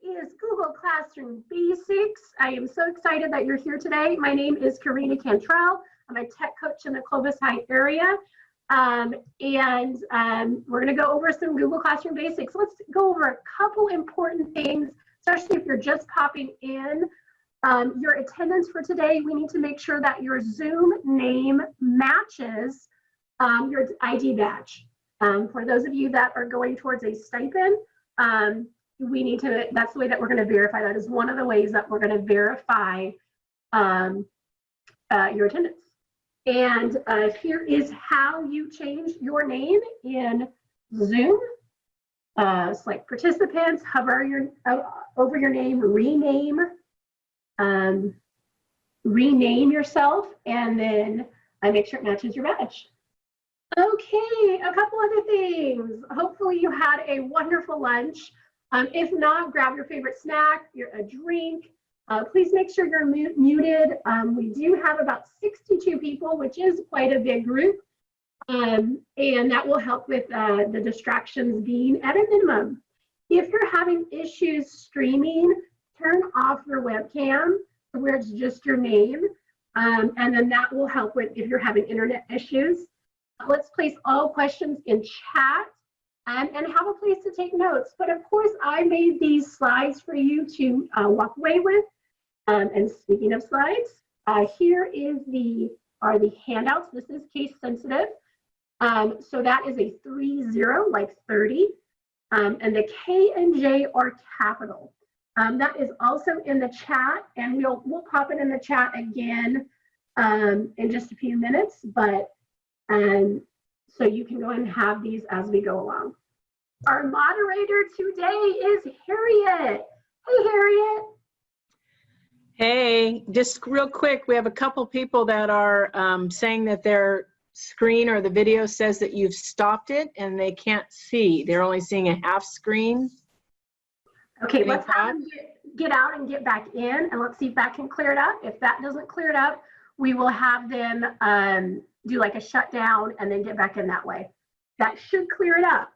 is Google Classroom Basics. I am so excited that you're here today. My name is Karina Cantrell. I'm a tech coach in the Clovis Heights area. We're going to go over some Google Classroom Basics. Let's go over a couple important things, especially if you're just popping in. Your attendance for today, we need to make sure that your Zoom name matches your ID badge. For those of you that are going towards a stipend, we need to, that's the way that we're going to verify. That is one of the ways that we're going to verify your attendance. And here is how you change your name in Zoom. Select participants, hover over your name, rename yourself, and then make sure it matches your badge. Okay, a couple other things. Hopefully you had a wonderful lunch. If not, grab your favorite snack, a drink. Please make sure you're muted. We do have about 62 people, which is quite a big group. And that will help with the distractions being at a minimum. If you're having issues streaming, turn off your webcam where it's just your name. And then that will help with if you're having internet issues. Let's place all questions in chat. And have a place to take notes. But of course, I made these slides for you to walk away with. And speaking of slides, here are the handouts. This is case sensitive. So that is a 30, like 30. And the K and J are capital. That is also in the chat, and we'll pop it in the chat again in just a few minutes. But so you can go and have these as we go along. Our moderator today is Harriet. Hey, Harriet. Hey, just real quick, we have a couple people that are saying that their screen or the video says that you've stopped it and they can't see. They're only seeing a half screen. Okay, let's have them get out and get back in, and let's see if that can clear it up. If that doesn't clear it up, we will have them do like a shutdown and then get back in that way. That should clear it up.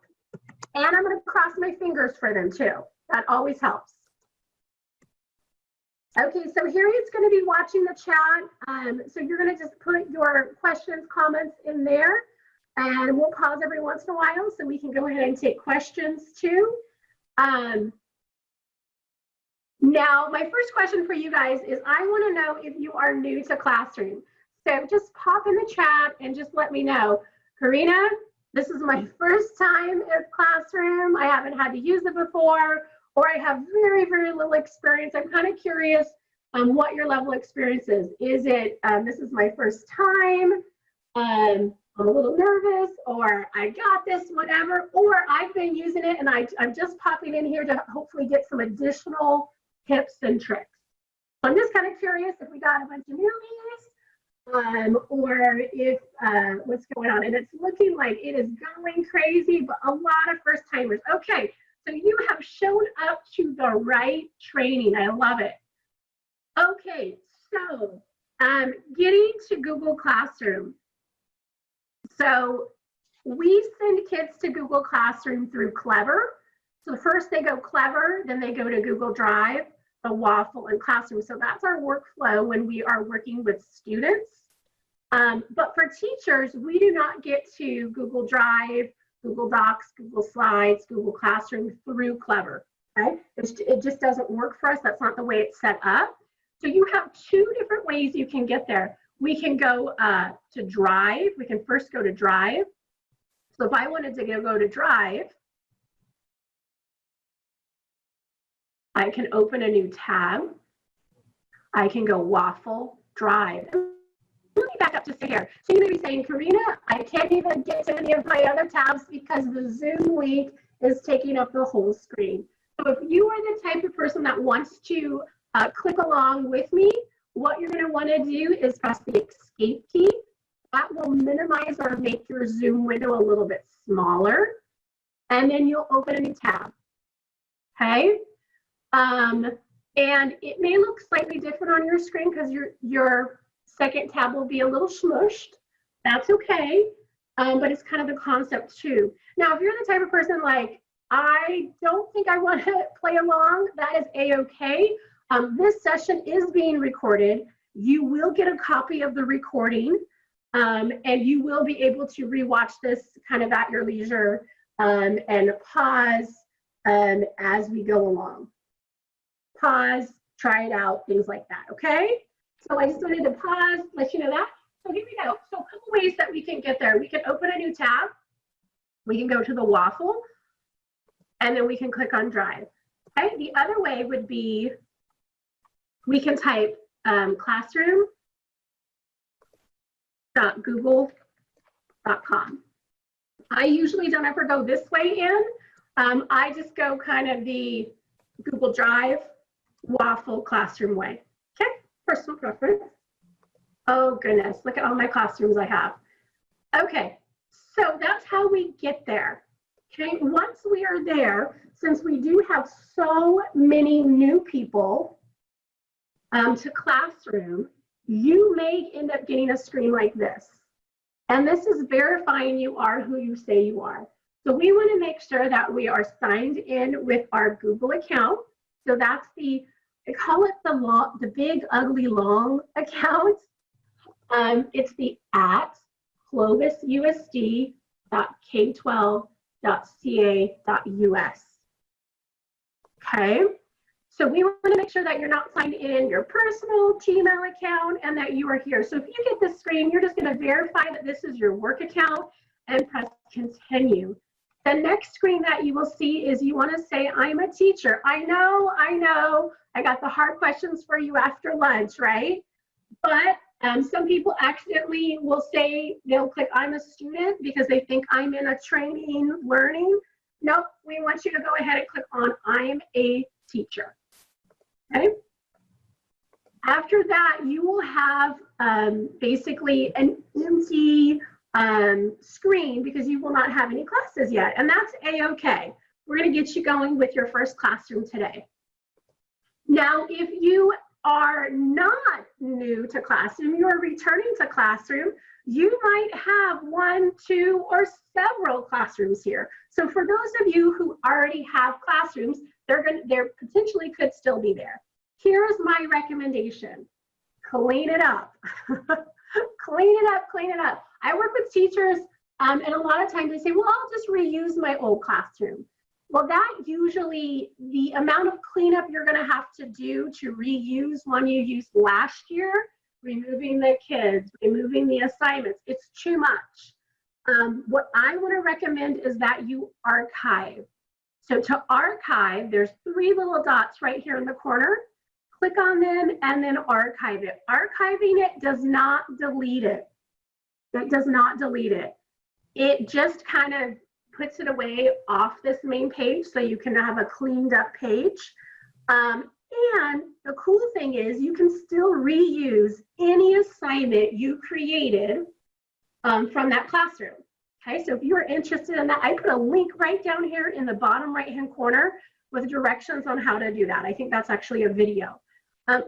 And I'm going to cross my fingers for them too. That always helps. Okay, so Harriet's going to be watching the chat. So you're going to just put your questions, comments in there, and we'll pause every once in a while so we can go ahead and take questions too. Now, my first question for you guys is I want to know if you are new to Classroom. So just pop in the chat and just let me know. Karina, this is my first time at Classroom. I haven't had to use it before, or I have very, very little experience. I'm kind of curious what your level of experience is. Is it, this is my first time, I'm a little nervous, or I got this, whatever, or I've been using it and I'm just popping in here to hopefully get some additional tips and tricks. So I'm just kind of curious if we got a bunch of newbies, or if what's going on. And it's looking like it is going crazy, but a lot of first timers. Okay, so you have shown up to the right training. I love it. Okay, so getting to Google Classroom. So we send kids to Google Classroom through Clever. So first they go Clever, then they go to Google Drive, the Waffle, and Classroom. So that's our workflow when we are working with students. But for teachers, we do not get to Google Drive, Google Docs, Google Slides, Google Classroom through Clever. Okay? It just doesn't work for us. That's not the way it's set up. So you have two different ways you can get there. We can go to Drive. We can first go to Drive. So if I wanted to go to Drive, I can open a new tab. I can go Waffle, Drive. Let me back up just here. So you may be saying, Karina, I can't even get to any of my other tabs because the Zoom link is taking up the whole screen. So if you are the type of person that wants to click along with me, what you're going to want to do is press the Escape key. That will minimize or make your Zoom window a little bit smaller. And then you'll open a new tab. Okay? And it may look slightly different on your screen because your second tab will be a little smushed. That's okay, but it's kind of the concept too. Now, if you're the type of person like, I don't think I want to play along, that is a-okay. This session is being recorded. You will get a copy of the recording, and you will be able to rewatch this kind of at your leisure, and pause as we go along. Pause, try it out, things like that, okay? So I just wanted to pause, let you know that. So here we go. So a couple ways that we can get there. We can open a new tab. We can go to the waffle, and then we can click on Drive. Okay, the other way would be we can type classroom.google.com. I usually don't ever go this way in. I just go kind of the Google Drive, waffle, classroom way. Okay, personal preference. Oh goodness, look at all my classrooms I have. Okay, so that's how we get there. Okay, once we are there, since we do have so many new people to Classroom, you may end up getting a screen like this. And this is verifying you are who you say you are. So we want to make sure that we are signed in with our Google account. So that's the, I call it the big ugly long account. It's the @clovisusd.k12.ca.us. Okay, so we want to make sure that you're not signed in your personal Gmail account and that you are here. So if you get this screen, you're just going to verify that this is your work account and press continue. The next screen that you will see is you want to say, I'm a teacher. I know, I got the hard questions for you after lunch, right? But some people accidentally will say, they'll click I'm a student because they think I'm in a training learning. Nope, we want you to go ahead and click on I'm a teacher. Okay. After that, you will have basically an empty screen because you will not have any classes yet, and that's a-okay. We're going to get you going with your first classroom today. Now, if you are not new to Classroom, you are returning to Classroom, you might have 1, 2, or several classrooms here. So for those of you who already have classrooms, they're potentially could still be there. Here's my recommendation. Clean it up. Clean it up, clean it up. I work with teachers, and a lot of times they say, well, I'll just reuse my old classroom. Well, that usually, the amount of cleanup you're going to have to do to reuse one you used last year, removing the kids, removing the assignments, it's too much. What I want to recommend is that you archive. So to archive, there's 3 little dots right here in the corner. Click on them and then archive it. Archiving it does not delete it. It does not delete it. It just kind of puts it away off this main page so you can have a cleaned up page. And the cool thing is you can still reuse any assignment you created from that classroom. Okay, so if you're interested in that, I put a link right down here in the bottom right-hand corner with directions on how to do that. I think that's actually a video.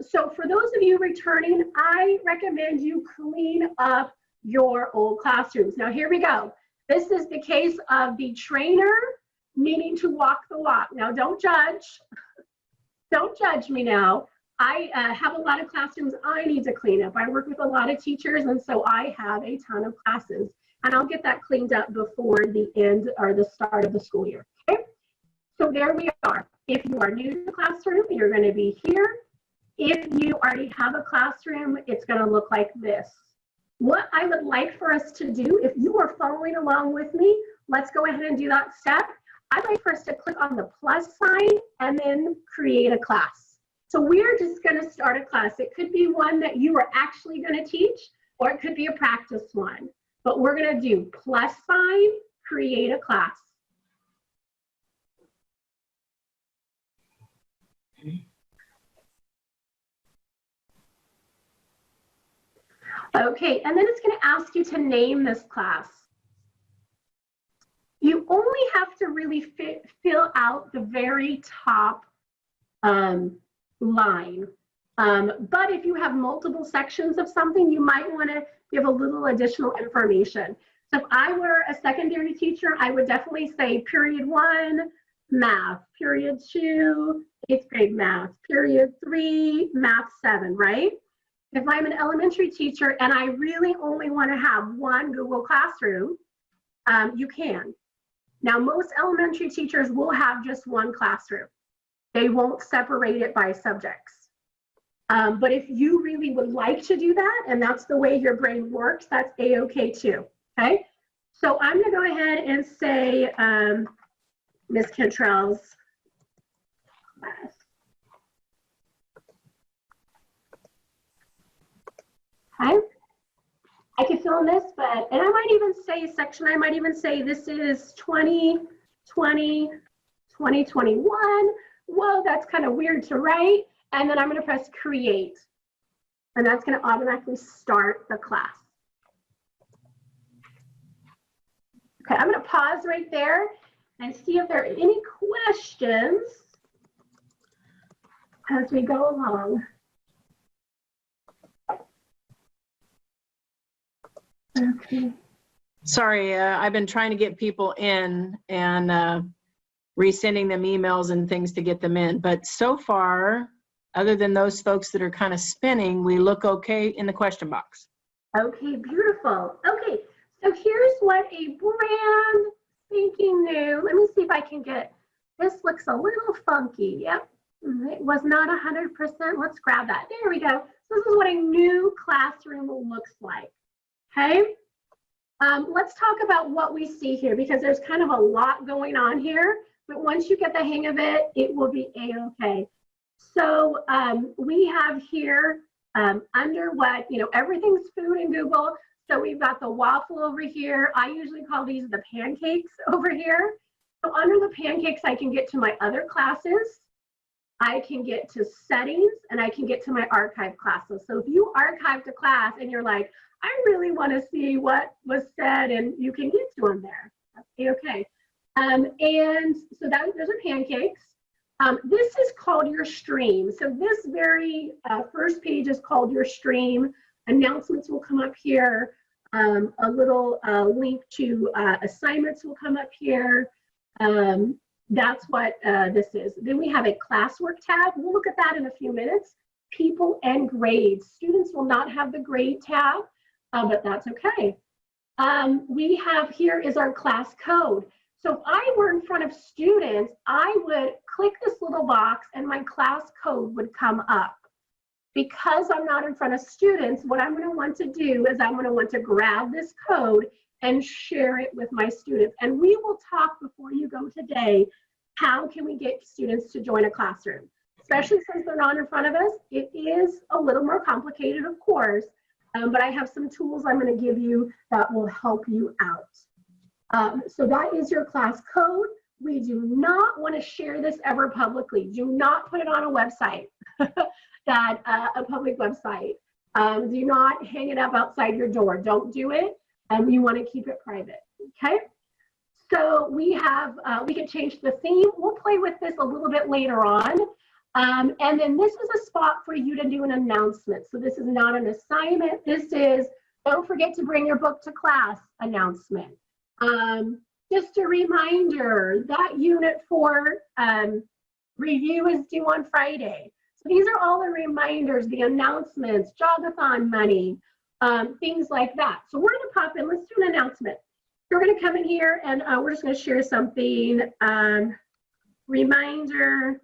So for those of you returning, I recommend you clean up your old classrooms. Now here we go. This is the case of the trainer needing to walk the walk. Now don't judge. Don't judge me now. I have a lot of classrooms I need to clean up. I work with a lot of teachers, and so I have a ton of classes. And I'll get that cleaned up before the end or the start of the school year. Okay? So there we are. If you are new to the classroom, you're going to be here. If you already have a classroom, it's going to look like this. What I would like for us to do, if you are following along with me, let's go ahead and do that step. I'd like for us to click on the plus sign and then create a class. So we're just going to start a class. It could be one that you are actually going to teach, or it could be a practice one. But we're going to do plus sign, create a class. Okay, and then it's going to ask you to name this class. You only have to really fill out the very top line. But if you have multiple sections of something, you might want to give a little additional information. So if I were a secondary teacher, I would definitely say period 1, math. Period 2, 8th grade math. Period 3, math 7, right? If I'm an elementary teacher and I really only want to have one Google Classroom, you can. Now, most elementary teachers will have just one classroom. They won't separate it by subjects. But if you really would like to do that, and that's the way your brain works, that's A-okay too, okay? So I'm gonna go ahead and say Ms. Cantrell's class. Okay, I can fill in this, but, and I might even say section, I might even say this is 2020, 2021. Whoa, that's kind of weird to write. And then I'm going to press create. And that's going to automatically start the class. Okay, I'm going to pause right there and see if there are any questions as we go along. Okay. Sorry, I've been trying to get people in and resending them emails and things to get them in. But so far, other than those folks that are kind of spinning, we look okay in the question box. Okay, beautiful. Okay, so here's what a brand spanking new, let me see if I can get, this looks a little funky. Yep, it was not 100%. Let's grab that. There we go. So this is what a new classroom looks like. Okay, let's talk about what we see here because there's kind of a lot going on here, but once you get the hang of it, it will be A-okay. So we have here under what, you know, everything's food in Google. So we've got the waffle over here. I usually call these the pancakes over here. So under the pancakes, I can get to my other classes. I can get to settings and I can get to my archive classes. So if you archived a class and you're like, I really want to see what was said, and you can get to them there. That's okay. And so those are pancakes. This is called your stream. So this very first page is called your stream. Announcements will come up here. A little link to assignments will come up here. That's what this is. Then we have a classwork tab. We'll look at that in a few minutes. People and grades. Students will not have the grade tab, but that's okay. We have here is our class code. So if I were in front of students, I would click this little box and my class code would come up. Because I'm not in front of students, what I'm going to want to do is I'm going to want to grab this code and share it with my students. And we will talk before you go today, how can we get students to join a classroom? Especially since they're not in front of us, it is a little more complicated, of course, but I have some tools I'm going to give you that will help you out. So that is your class code. We do not want to share this ever publicly. Do not put it on a website, that a public website. Do not hang it up outside your door. Don't do it. You want to keep it private. Okay. So we have, we can change the theme. We'll play with this a little bit later on. And then this is a spot for you to do an announcement. So this is not an assignment. This is, don't forget to bring your book to class announcement. Just a reminder that unit 4 review is due on Friday. So these are all the reminders, the announcements, jogathon money, things like that. So we're going to pop in. Let's do an announcement. We're going to come in here and we're just going to share something. Reminder.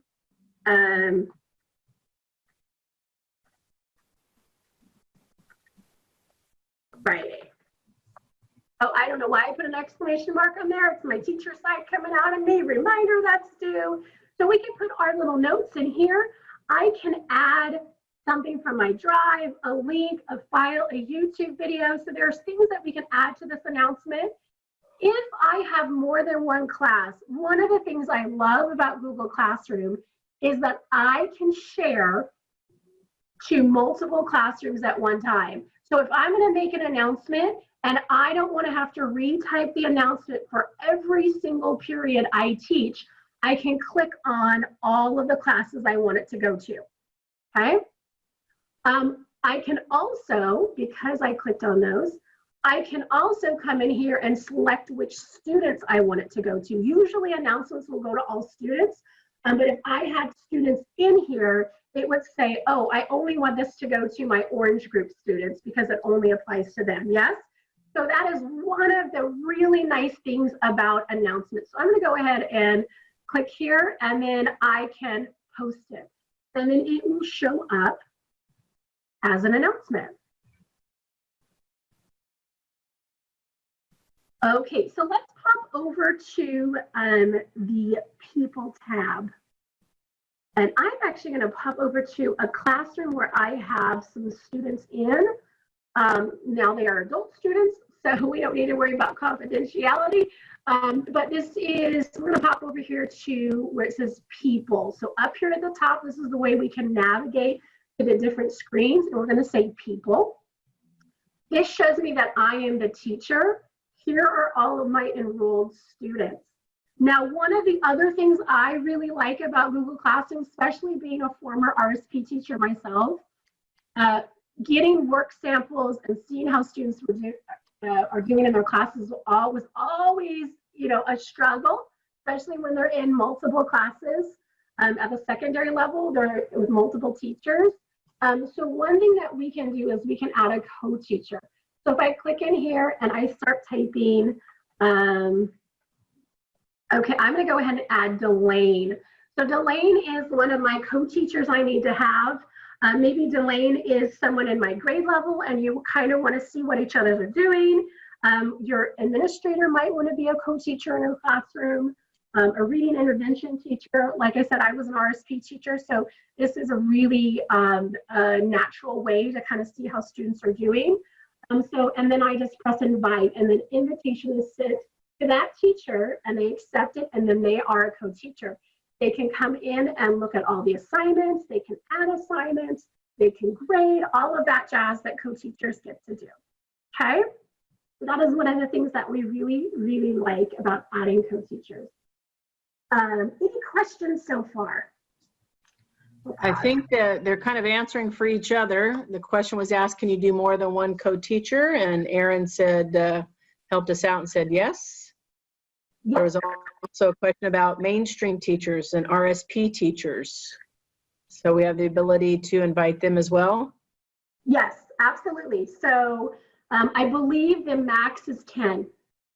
Friday. Oh, I don't know why I put an exclamation mark on there. It's my teacher site coming out of me. Reminder that's due. So we can put our little notes in here. I can add something from my drive, a link, a file, a YouTube video. So there's things that we can add to this announcement. If I have more than one class, one of the things I love about Google Classroom is that I can share to multiple classrooms at one time. So if I'm going to make an announcement and I don't want to have to retype the announcement for every single period I teach, I can click on all of the classes I want it to go to. Okay. I can also, because I clicked on those, I can also come in here and select which students I want it to go to. Usually announcements will go to all students, but if I had students in here, it would say, oh, I only want this to go to my orange group students because it only applies to them, yes? So that is one of the really nice things about announcements. So I'm gonna go ahead and click here, and then I can post it. And then it will show up as an announcement. Okay, so let's pop over to the People tab. And I'm actually going to pop over to a classroom where I have some students in. Now they are adult students, so we don't need to worry about confidentiality. But this is, we're going to pop over here to where it says People. So up here at the top, this is the way we can navigate to the different screens. And we're going to say People. This shows me that I am the teacher. Here are all of my enrolled students. Now, one of the other things I really like about Google Classroom, especially being a former RSP teacher myself, getting work samples and seeing how students are doing in their classes was always, you know, a struggle, especially when they're in multiple classes at the secondary level. They're with multiple teachers. So one thing that we can do is we can add a co-teacher. So if I click in here and I start typing, okay, I'm going to go ahead and add Delane. So Delane is one of my co-teachers I need to have. Maybe Delane is someone in my grade level and you kind of want to see what each other are doing. Your administrator might want to be a co-teacher in your classroom, a reading intervention teacher. Like I said, I was an RSP teacher, so this is a really natural way to kind of see how students are doing. And then I just press invite, and then invitation is sent to that teacher, and they accept it, and then they are a co-teacher. They can come in and look at all the assignments, they can add assignments, they can grade, all of that jazz that co-teachers get to do, okay? So that is one of the things that we really, really like about adding co-teachers. Any questions so far? I think that they're kind of answering for each other. The question was asked, can you do more than one co-teacher? And Aaron said, helped us out and said yes. Yes. There was also a question about mainstream teachers and RSP teachers. So we have the ability to invite them as well? Yes, absolutely. So I believe the max is 10.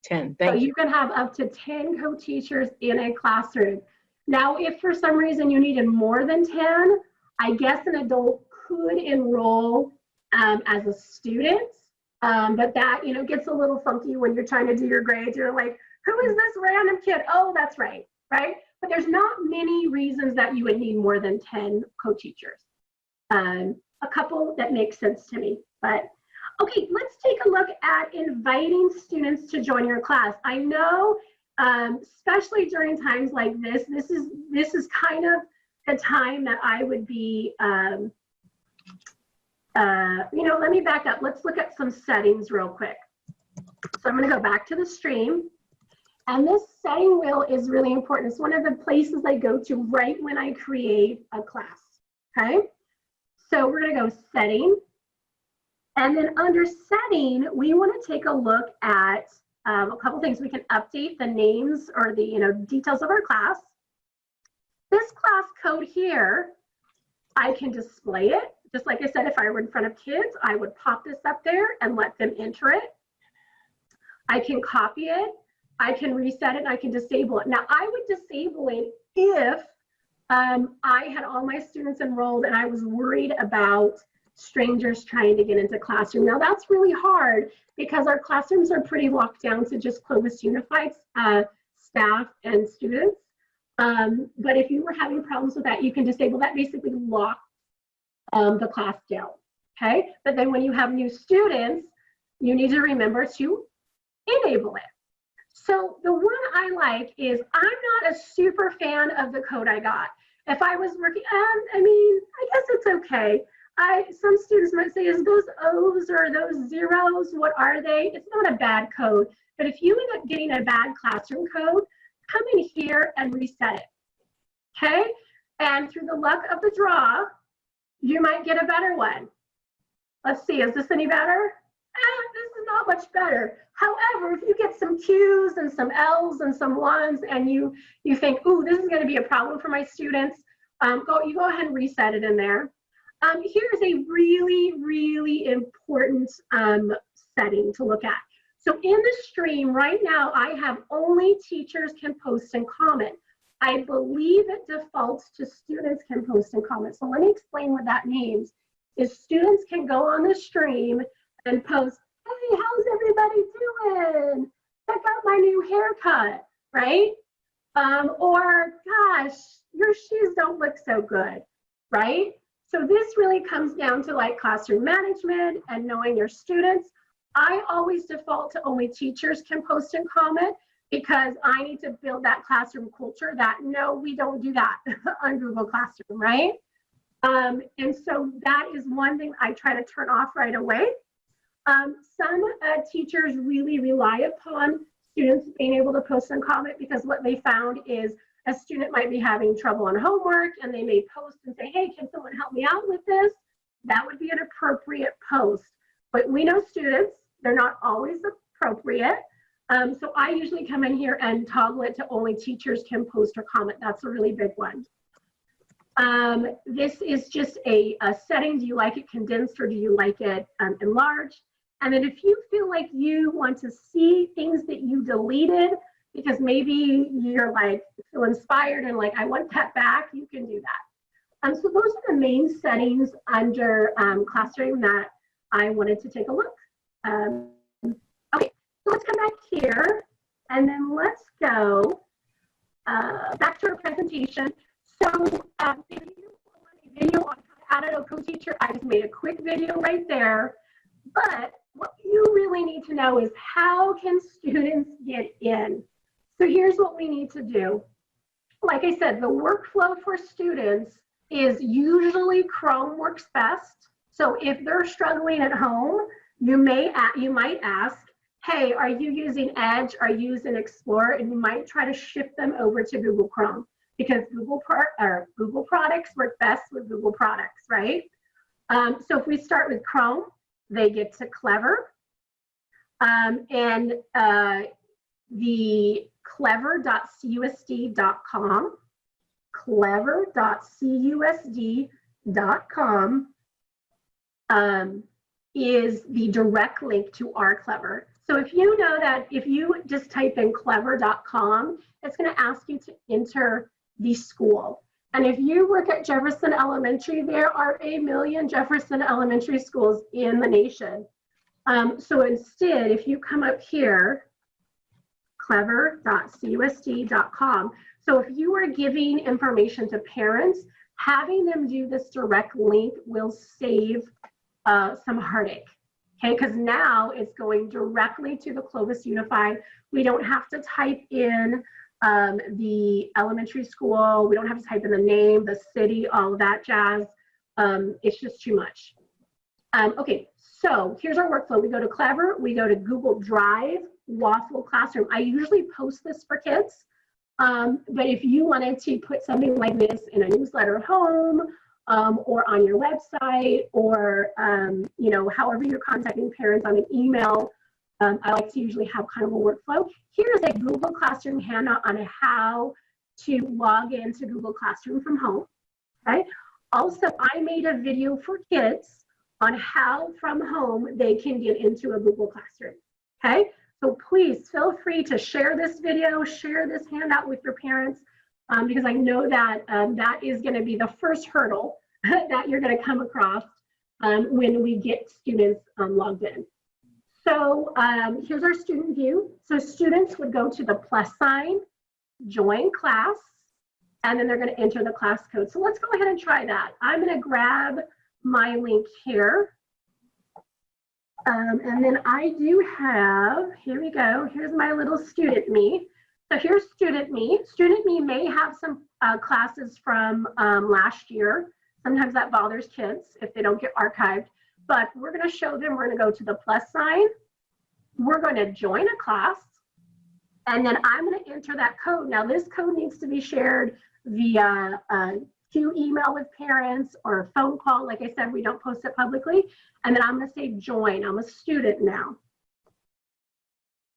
10, thank you. So you can have up to 10 co-teachers in a classroom. Now, if for some reason you needed more than 10, I guess an adult could enroll as a student, but that, you know, gets a little funky when you're trying to do your grades. You're like, who is this random kid? Oh, that's right, right? But there's not many reasons that you would need more than 10 co-teachers. A couple that make sense to me, but okay, let's take a look at inviting students to join your class. I know, especially during times like this, this is kind of the time that I would be, you know, let me back up. Let's look at some settings real quick. So I'm going to go back to the stream. And this setting wheel is really important. It's one of the places I go to right when I create a class, okay? So we're going to go setting. And then under setting, we want to take a look at a couple things. We can update the names or the, you know, details of our class. This class code here, I can display it. Just like I said, if I were in front of kids, I would pop this up there and let them enter it. I can copy it. I can reset it, and I can disable it. Now, I would disable it if I had all my students enrolled and I was worried about strangers trying to get into classroom. Now, that's really hard because our classrooms are pretty locked down to just Clovis Unified staff and students. But if you were having problems with that, you can disable that, basically lock the class down, okay? But then when you have new students, you need to remember to enable it. So the one I like is, I'm not a super fan of the code I got. If I was working, I mean, I guess it's okay. Some students might say, is those O's or those zeros, what are they? It's not a bad code, but if you end up getting a bad classroom code, come in here and reset it, okay? And through the luck of the draw, you might get a better one. Let's see, is this any better? This is not much better. However, if you get some Q's and some L's and some 1's and you think, ooh, this is going to be a problem for my students, you go ahead and reset it in there. Here's a really, really important setting to look at. So in the stream right now, I have only teachers can post and comment. I believe it defaults to students can post and comment. So let me explain what that means. Is students can go on the stream and post, hey, how's everybody doing? Check out my new haircut, right? Or, gosh, your shoes don't look so good, right? So this really comes down to like classroom management and knowing your students. I always default to only teachers can post and comment because I need to build that classroom culture that no, we don't do that on Google Classroom, right? And so that is one thing I try to turn off right away. Some teachers really rely upon students being able to post and comment because what they found is a student might be having trouble on homework and they may post and say, hey, can someone help me out with this? That would be an appropriate post. But we know students, they're not always appropriate. So I usually come in here and toggle it to only teachers can post or comment. That's a really big one. This is just a setting. Do you like it condensed or do you like it enlarged? And then if you feel like you want to see things that you deleted, because maybe you're like, feel inspired and like, I want that back, you can do that. So those are the main settings under Classroom that I wanted to take a look. Okay, so let's come back here and then let's go back to our presentation. So if you want a video on how to add a co-teacher, I just made a quick video right there. But what you really need to know is how can students get in? So here's what we need to do. Like I said, the workflow for students is usually Chrome works best. So if they're struggling at home, you might ask, hey, are you using Edge? Are you using Explorer? And you might try to shift them over to Google Chrome because Google products work best with Google products, right? So if we start with Chrome, they get to Clever. And the clever.cusd.com, clever.cusd.com is the direct link to our Clever. So if you know that if you just type in clever.com, it's going to ask you to enter the school. And if you work at Jefferson Elementary, there are 1 million Jefferson Elementary schools in the nation. So instead, if you come up here, clever.cusd.com. So if you are giving information to parents, having them do this direct link will save some heartache, okay? Because now it's going directly to the Clovis Unified. We don't have to type in the elementary school. We don't have to type in the name, the city, all of that jazz. It's just too much. Okay, so here's our workflow. We go to Clever, we go to Google Drive, Waffle Classroom. I usually post this for kids, but if you wanted to put something like this in a newsletter at home or on your website or, you know, however you're contacting parents on an email, I like to usually have kind of a workflow. Here's a Google Classroom handout on how to log into Google Classroom from home, okay? Also, I made a video for kids on how from home they can get into a Google Classroom, okay? So please feel free to share this video, share this handout with your parents, because I know that that is going to be the first hurdle that you're going to come across when we get students logged in. So here's our student view. So students would go to the plus sign, join class, and then they're going to enter the class code. So let's go ahead and try that. I'm going to grab my link here. And then I do have, here we go, here's my little student me. So here's student me. Student me may have some classes from last year. Sometimes that bothers kids if they don't get archived, but we're gonna show them, we're gonna go to the plus sign. We're gonna join a class, and then I'm gonna enter that code. Now this code needs to be shared via to email with parents or a phone call. Like I said, we don't post it publicly. And then I'm going to say join. I'm a student now.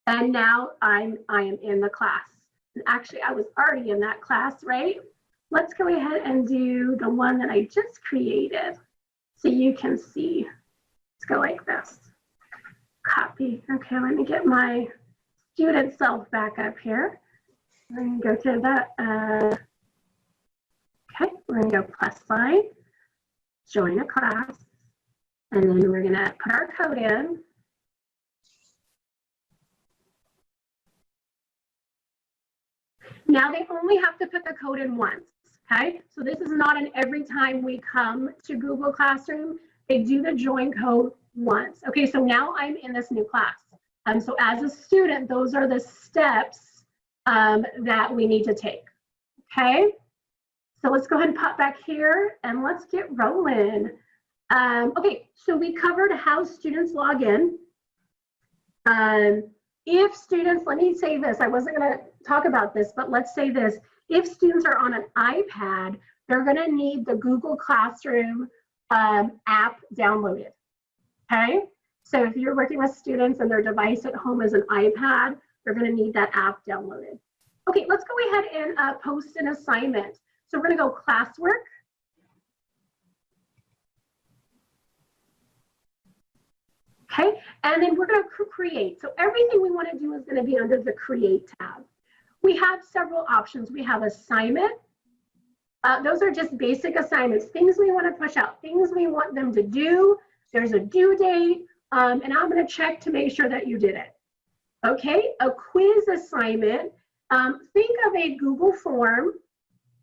And now I am in the class. And actually, I was already in that class, right? Let's go ahead and do the one that I just created so you can see. Let's go like this. Copy. Okay, let me get my student self back up here. We're going to go to the, okay, we're going to go plus sign, join a class, and then we're going to put our code in. Now they only have to put the code in once, okay? So this is not an every time we come to Google Classroom, they do the join code once. Okay, so now I'm in this new class. So as a student, those are the steps that we need to take, okay? So let's go ahead and pop back here and let's get rolling. Okay, so we covered how students log in. If students, let me say this, I wasn't gonna talk about this, but let's say this. If students are on an iPad, they're gonna need the Google Classroom app downloaded, okay? So if you're working with students and their device at home is an iPad, they're gonna need that app downloaded. Okay, let's go ahead and post an assignment. So we're gonna go classwork. Okay, and then we're going to create. So everything we want to do is going to be under the create tab. We have several options. We have assignment. Those are just basic assignments, things we want to push out, things we want them to do. There's a due date, and I'm going to check to make sure that you did it. Okay, a quiz assignment. Think of a Google form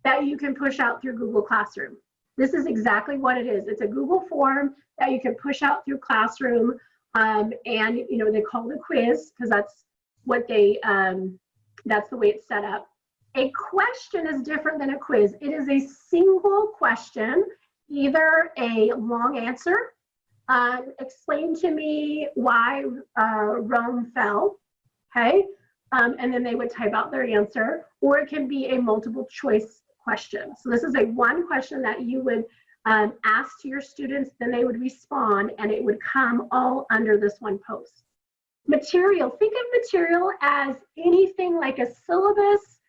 that you can push out through Google Classroom. This is exactly what it is. It's a Google form that you can push out through Classroom. And you know, they call it a quiz because that's what they that's the way it's set up. A question is different than a quiz. It is a single question, either a long answer, explain to me why Rome fell, okay, and then they would type out their answer, or it can be a multiple choice question. So this is a one question that you would ask to your students, then they would respond, and it would come all under this one post. Material, think of material as anything like a syllabus,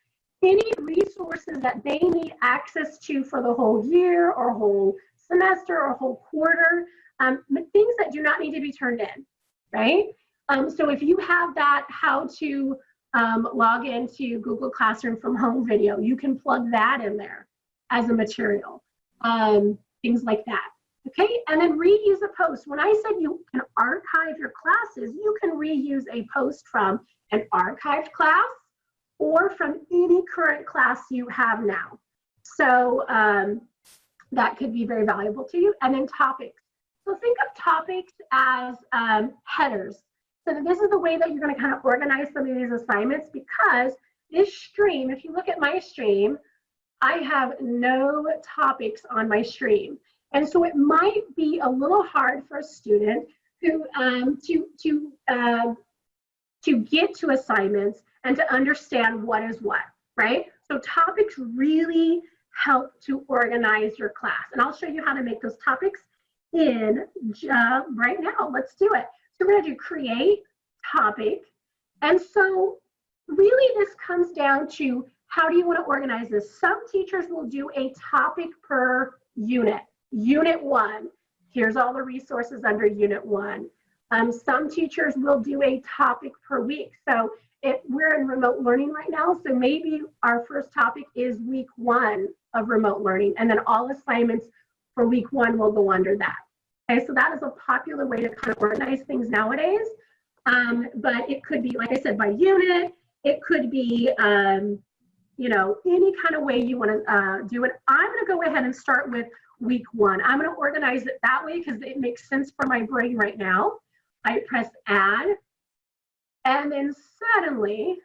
any resources that they need access to for the whole year or whole semester or whole quarter, things that do not need to be turned in, right? So if you have that how to log into Google Classroom from home video, you can plug that in there as a material. Things like that, okay? And then reuse a post. When I said you can archive your classes, you can reuse a post from an archived class or from any current class you have now. So that could be very valuable to you. And then topics. So think of topics as headers. So this is the way that you're going to kind of organize some of these assignments, because this stream, if you look at my stream, I have no topics on my stream. And so it might be a little hard for a student who to get to assignments and to understand what is what, right? So topics really help to organize your class. And I'll show you how to make those topics in right now. Let's do it. So we're gonna do create topic. And so really this comes down to, how do you want to organize this? Some teachers will do a topic per unit. Unit 1, here's all the resources under Unit 1. Some teachers will do a topic per week. So we're in remote learning right now, so maybe our first topic is week 1 of remote learning, and then all assignments for week 1 will go under that. Okay, so that is a popular way to kind of organize things nowadays. But it could be, like I said, by unit. It could be you know, any kind of way you want to do it. I'm going to go ahead and start with week 1. I'm going to organize it that way because it makes sense for my brain right now. I press add, and then suddenly,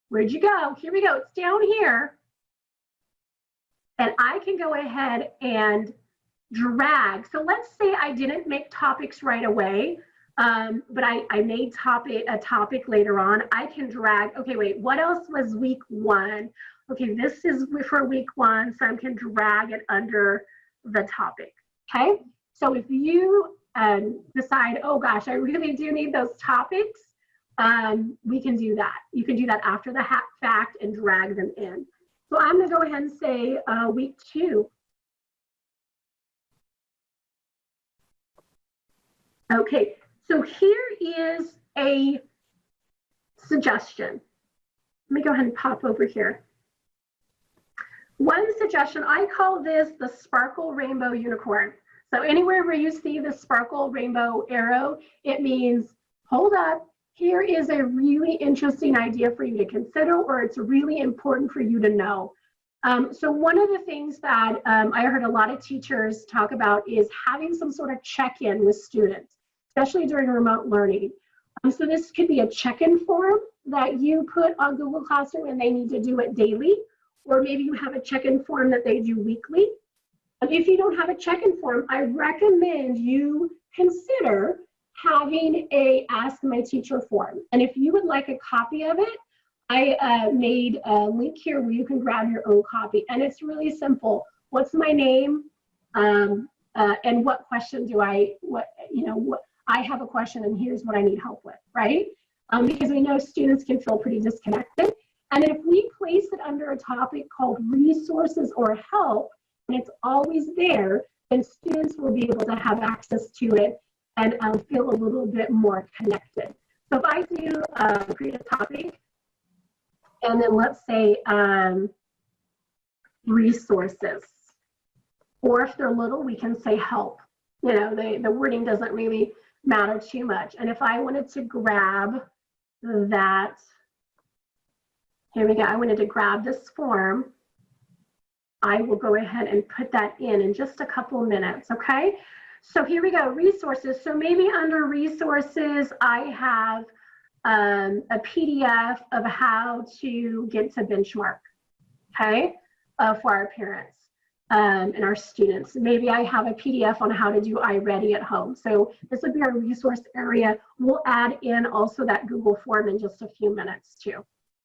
where'd you go? Here we go. It's down here. And I can go ahead and drag. So let's say I didn't make topics right away. But I made a topic later on. I can drag, okay, wait, what else was week 1? Okay, this is for week 1, so I can drag it under the topic, okay? So if you decide, oh gosh, I really do need those topics, we can do that. You can do that after the fact and drag them in. So I'm going to go ahead and say week 2. Okay, so here is a suggestion. Let me go ahead and pop over here. One suggestion, I call this the sparkle rainbow unicorn. So anywhere where you see the sparkle rainbow arrow, it means, hold up, here is a really interesting idea for you to consider, or it's really important for you to know. So one of the things that I heard a lot of teachers talk about is having some sort of check-in with students, especially during remote learning. So this could be a check-in form that you put on Google Classroom and they need to do it daily, or maybe you have a check-in form that they do weekly. If you don't have a check-in form, I recommend you consider having a Ask My Teacher form. And if you would like a copy of it, I made a link here where you can grab your own copy. And it's really simple. What's my name? And what question do I have a question and here's what I need help with, right? Because we know students can feel pretty disconnected. And if we place it under a topic called resources or help, and it's always there, then students will be able to have access to it and feel a little bit more connected. So if I do create a topic, and then let's say resources, or if they're little, we can say help. You know, the wording doesn't really matter too much. And if I wanted to grab that, here we go, I wanted to grab this form, I will go ahead and put that in just a couple of minutes, okay? So here we go, resources. So maybe under resources, I have a PDF of how to get to benchmark, okay, for our parents and our students. Maybe I have a PDF on how to do iReady at home. So this would be our resource area. We'll add in also that Google form in just a few minutes too.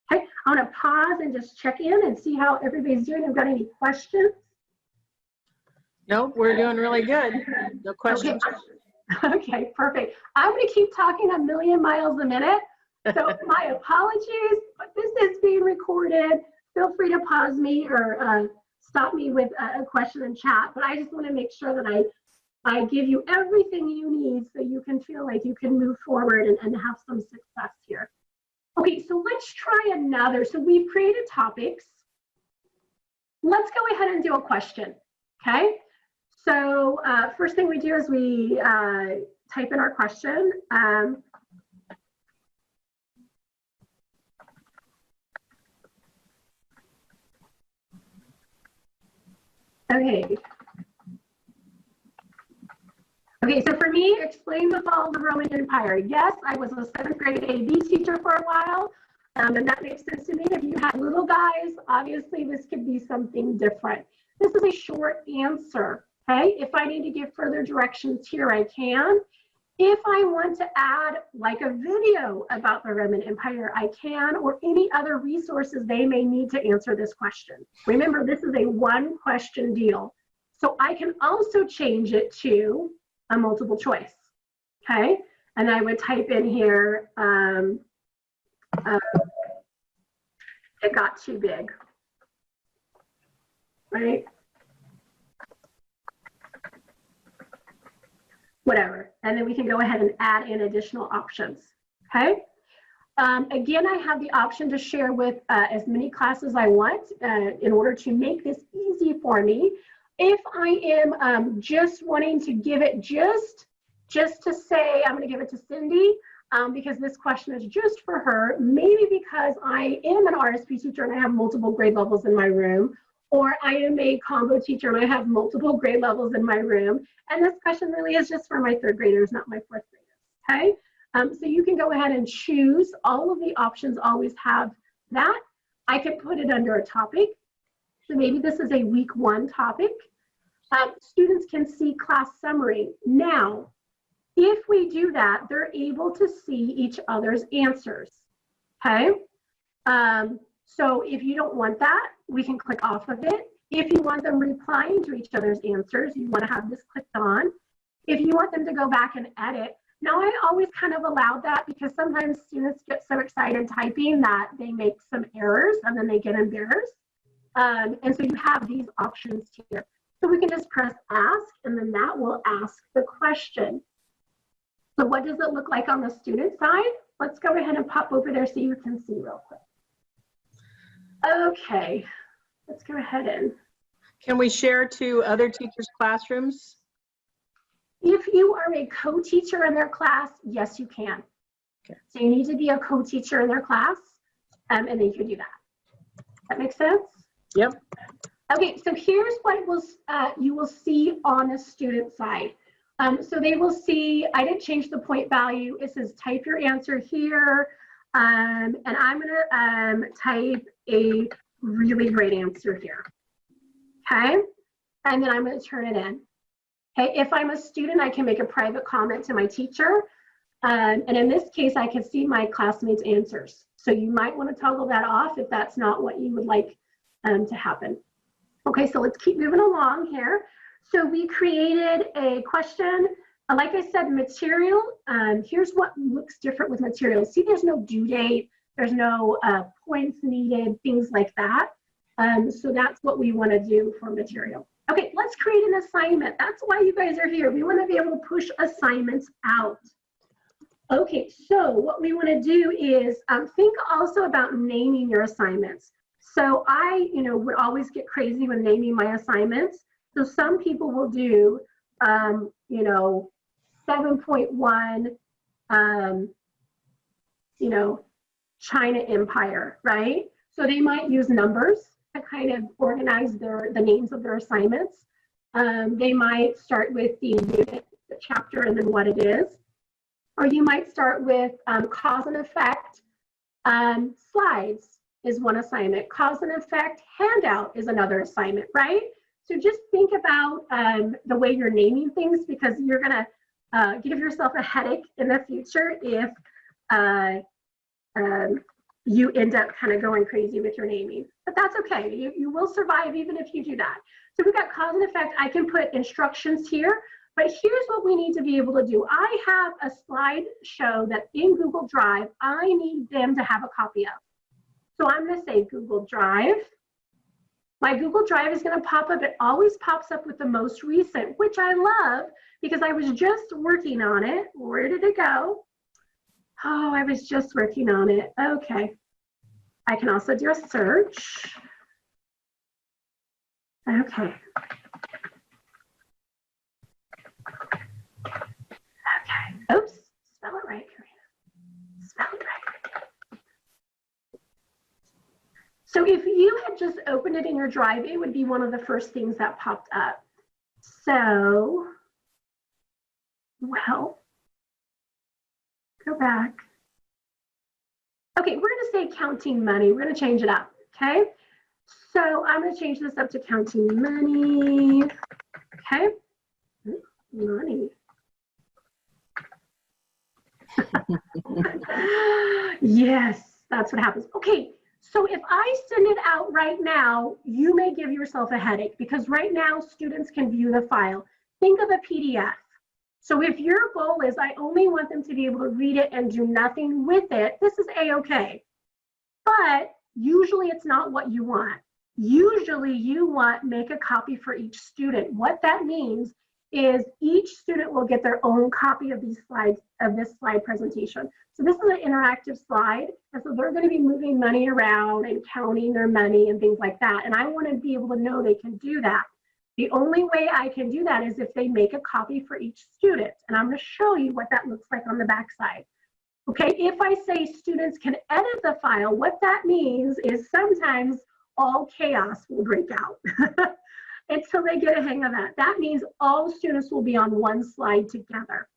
Okay, I want to pause and just check in and see how everybody's doing. Have you got any questions? Nope, we're doing really good. No questions. Okay, perfect. I'm going to keep talking a million miles a minute. So my apologies, but this is being recorded. Feel free to pause me or stop me with a question in chat. But I just want to make sure that I give you everything you need so you can feel like you can move forward and have some success here. Okay, so let's try another. So we've created topics. Let's go ahead and do a question, okay? So first thing we do is we type in our question. Okay, so for me, explain the fall of the Roman Empire. Yes, I was a 7th grade AB teacher for a while, and that makes sense to me. If you have little guys, obviously this could be something different. This is a short answer, okay? If I need to give further directions here, I can. If I want to add like a video about the Roman Empire, I can, or any other resources they may need to answer this question. Remember, this is a one question deal. So I can also change it to a multiple choice, okay? And I would type in here, it got too big, right? Whatever, and then we can go ahead and add in additional options, okay? Again, I have the option to share with as many classes I want in order to make this easy for me. If I am just wanting to give it just to say, I'm gonna give it to Cindy because this question is just for her, maybe because I am an RSP teacher and I have multiple grade levels in my room, or I am a combo teacher and I have multiple grade levels in my room. And this question really is just for my 3rd graders, not my 4th graders, okay? So you can go ahead and choose. All of the options always have that. I can put it under a topic. So maybe this is a week 1 topic. Students can see class summary. Now, if we do that, they're able to see each other's answers, okay? So if you don't want that, we can click off of it. If you want them replying to each other's answers, you want to have this clicked on. If you want them to go back and edit, Now, I always kind of allowed that because sometimes students get so excited typing that they make some errors and then they get embarrassed. And so you have these options here. So we can just press ask, and then that will ask the question. So what does it look like on the student side? Let's go ahead and pop over there so you can see real quick. Okay, let's go ahead and. Can we share to other teachers' classrooms? If you are a co-teacher in their class, yes, you can. Okay. So you need to be a co-teacher in their class, and then you can do that. That makes sense? Yep. Okay, so here's what you will see on the student side. So they will see, I didn't change the point value. It says type your answer here. And I'm gonna type a really great answer here. Okay, and then I'm gonna turn it in. Okay, if I'm a student, I can make a private comment to my teacher. And in this case, I can see my classmates' answers. So you might want to toggle that off if that's not what you would like to happen. Okay, so let's keep moving along here. So we created a question. Like I said, material, here's what looks different with material. See, there's no due date, there's no points needed, things like that. So that's what we want to do for material. Okay, let's create an assignment. That's why you guys are here. We want to be able to push assignments out. Okay, so what we want to do is think also about naming your assignments. So I, would always get crazy when naming my assignments. So some people will do, 7.1, China Empire, right? So they might use numbers to kind of organize the names of their assignments. They might start with the unit, the chapter, and then what it is. Or you might start with cause and effect. Slides is one assignment. Cause and effect handout is another assignment, right? So just think about the way you're naming things, because you're gonna give yourself a headache in the future if you end up kind of going crazy with your naming. But that's okay, you will survive even if you do that. So we've got cause and effect. I can put instructions here, but here's what we need to be able to do. I have a slideshow that in Google Drive, I need them to have a copy of. So I'm gonna say Google Drive. My Google Drive is gonna pop up. It always pops up with the most recent, which I love because I was just working on it. Where did it go? Oh, I was just working on it. Okay. I can also do a search. Okay. Okay. Oops. Spell it right, Karina. Spell it right. So if you had just opened it in your Drive, it would be one of the first things that popped up. So, well, go back. Okay, we're going to say counting money. We're going to change it up, okay? So I'm going to change this up to counting money, okay? Money. Yes, that's what happens. Okay, so if I send it out right now, you may give yourself a headache because right now students can view the file. Think of a PDF. So if your goal is I only want them to be able to read it and do nothing with it, this is a-okay. But usually it's not what you want. Usually you want make a copy for each student. What that means is each student will get their own copy of these slides, of this slide presentation. So this is an interactive slide, and so they're going to be moving money around and counting their money and things like that. And I want to be able to know they can do that. The only way I can do that is if they make a copy for each student. And I'm going to show you what that looks like on the back side. Okay, if I say students can edit the file, what that means is sometimes all chaos will break out until they get a hang of that. That means all students will be on one slide together.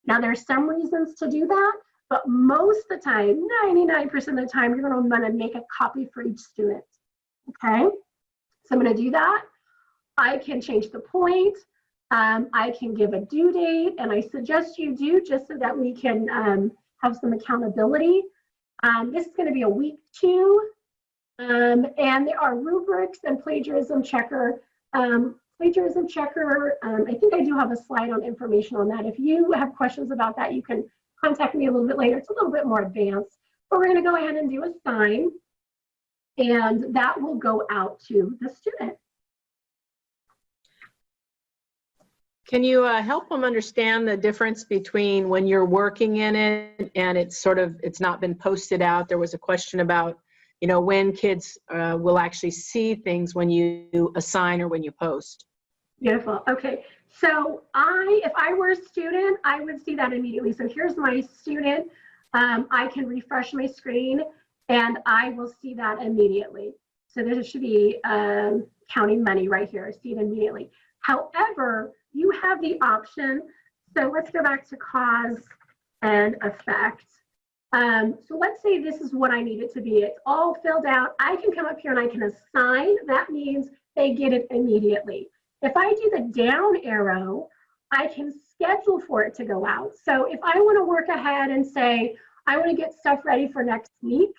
Now there's some reasons to do that, but most of the time, 99% of the time, you're going to want to make a copy for each student. Okay, so I'm going to do that. I can change the point. I can give a due date, and I suggest you do just so that we can have some accountability. This is going to be a week 2, and there are rubrics and plagiarism checker. plagiarism checker. I think I do have a slide on information on that. If you have questions about that, you can contact me a little bit later. It's a little bit more advanced, but we're going to go ahead and do a sign, and that will go out to the student. Can you help them understand the difference between when you're working in it and it's not been posted out? There was a question about, you know, when kids will actually see things when you assign or when you post. Beautiful. Okay. So if I were a student, I would see that immediately. So here's my student. I can refresh my screen and I will see that immediately. So there should be counting money right here. I see it immediately. However, you have the option. So let's go back to cause and effect. So let's say this is what I need it to be. It's all filled out. I can come up here and I can assign. That means they get it immediately. If I do the down arrow, I can schedule for it to go out. So if I want to work ahead and say, I want to get stuff ready for next week,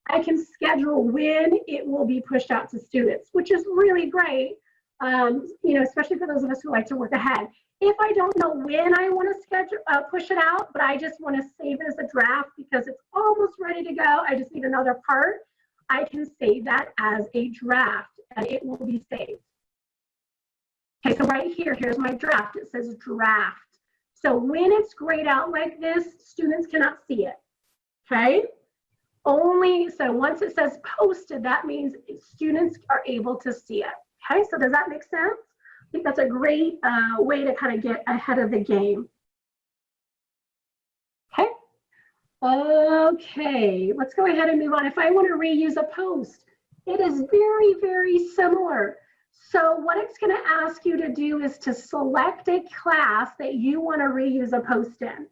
I can schedule when it will be pushed out to students, which is really great, you know, especially for those of us who like to work ahead. If I don't know when I want to schedule, push it out, but I just want to save it as a draft because it's almost ready to go, I just need another part, I can save that as a draft and it will be saved. Okay, so right here, here's my draft. It says draft. So when it's grayed out like this, students cannot see it. Okay? So once it says posted, that means students are able to see it. Okay, so does that make sense? I think that's a great way to kind of get ahead of the game. Okay. Okay, let's go ahead and move on. If I want to reuse a post, it is very, very similar. So what it's going to ask you to do is to select a class that you want to reuse a post in.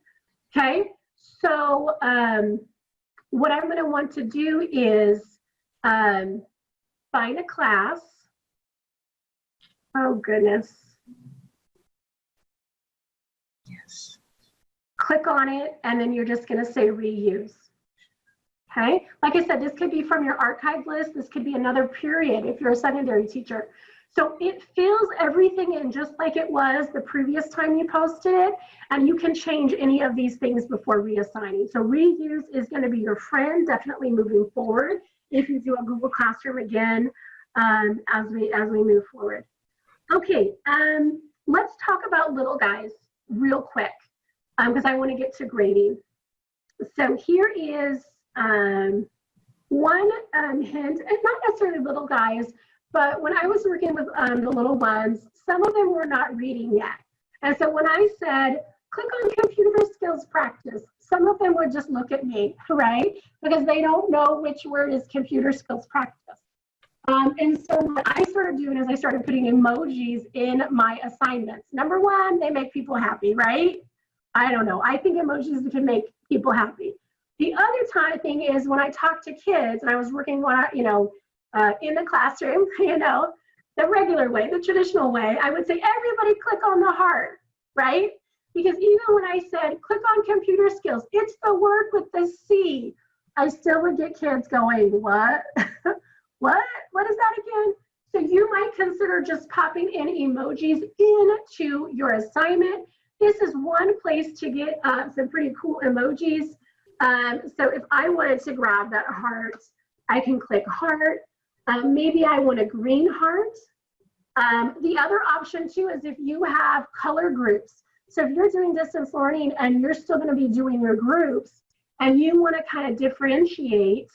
Okay, so what I'm going to want to do is find a class. Oh, goodness. Yes. Click on it, and then you're just going to say reuse. Okay, like I said, this could be from your archive list. This could be another period if you're a secondary teacher. So it fills everything in just like it was the previous time you posted it, and you can change any of these things before reassigning. So reuse is going to be your friend, definitely moving forward if you do a Google Classroom again as we move forward. Okay, let's talk about little guys real quick because I want to get to grading. So here is one hint, and not necessarily little guys, but when I was working with the little ones, some of them were not reading yet. And so when I said, click on computer skills practice, some of them would just look at me, right? Because they don't know which word is computer skills practice. And so what I started doing is I started putting emojis in my assignments. Number one, they make people happy, right? I don't know. I think emojis can make people happy. The other thing is when I talk to kids, and I was working on, in the classroom, the regular way, the traditional way, I would say, everybody click on the heart, right? Because even when I said, click on computer skills, it's the word with the C, I still would get kids going, what? What is that again? So you might consider just popping in emojis into your assignment. This is one place to get some pretty cool emojis. So if I wanted to grab that heart, I can click heart. Maybe I want a green heart. The other option too is if you have color groups. So if you're doing distance learning and you're still going to be doing your groups and you want to kind of differentiate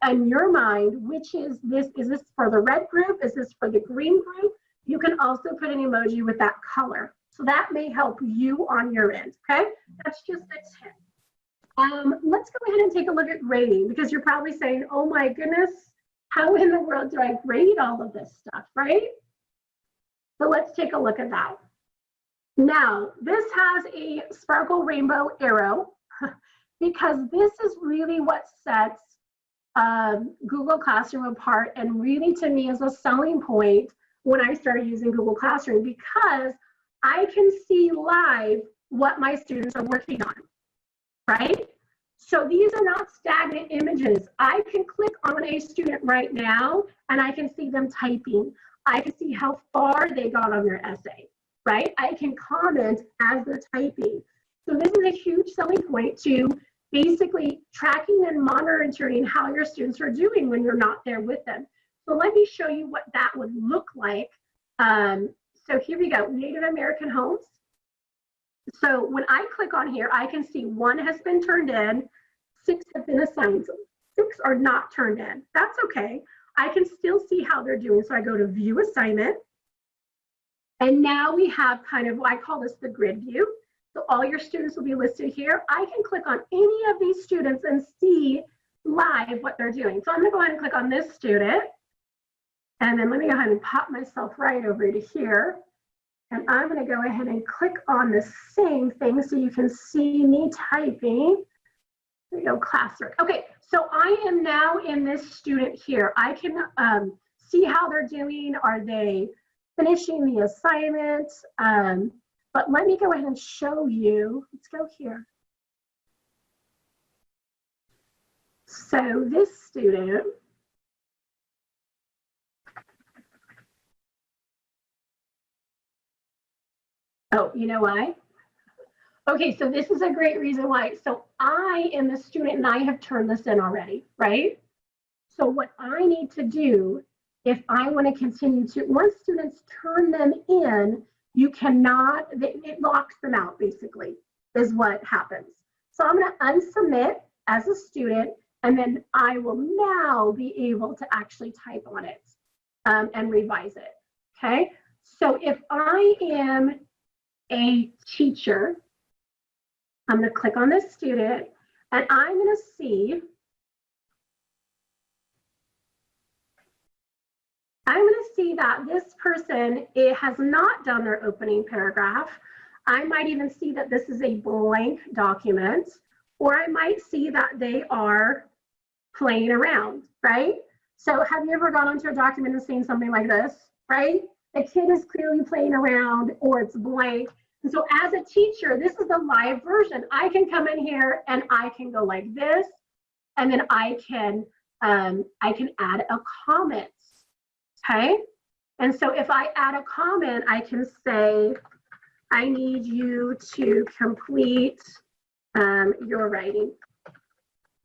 in your mind, which is this for the red group? Is this for the green group? You can also put an emoji with that color. So that may help you on your end, okay? That's just a tip. Let's go ahead and take a look at grading because you're probably saying, oh my goodness, how in the world do I grade all of this stuff, right? So let's take a look at that. Now, this has a sparkle rainbow arrow because this is really what sets Google Classroom apart and really to me is a selling point when I started using Google Classroom because I can see live what my students are working on, right? So these are not stagnant images. I can click on a student right now and I can see them typing. I can see how far they got on their essay, right? I can comment as they're typing. So this is a huge selling point to basically tracking and monitoring how your students are doing when you're not there with them. So let me show you what that would look like. So here we go, Native American homes. So when I click on here, I can see 1 has been turned in, 6 have been assigned. 6 are not turned in. That's okay. I can still see how they're doing. So I go to view assignment. And now we have kind of, I call this the grid view. So all your students will be listed here. I can click on any of these students and see live what they're doing. So I'm gonna go ahead and click on this student. And then let me go ahead and pop myself right over to here. And I'm gonna go ahead and click on the same thing so you can see me typing. There we go, classwork. Okay, so I am now in this student here. I can see how they're doing. Are they finishing the assignment? But let me go ahead and show you. Let's go here. So this student, oh, you know why? Okay, so this is a great reason why. So I am the student and I have turned this in already, right? So what I need to do, if I want to continue to, once students turn them in, you cannot, it locks them out basically, is what happens. So I'm going to unsubmit as a student, and then I will now be able to actually type on it and revise it, okay? So if I am a teacher, I'm going to click on this student, and I'm going to see, that this person, it has not done their opening paragraph. I might even see that this is a blank document, or I might see that they are playing around, right? So have you ever gone onto a document and seen something like this, right? The kid is clearly playing around or it's blank. And so as a teacher, this is the live version. I can come in here and I can go like this, and then I can add a comment, okay? And so if I add a comment, I can say, I need you to complete your writing,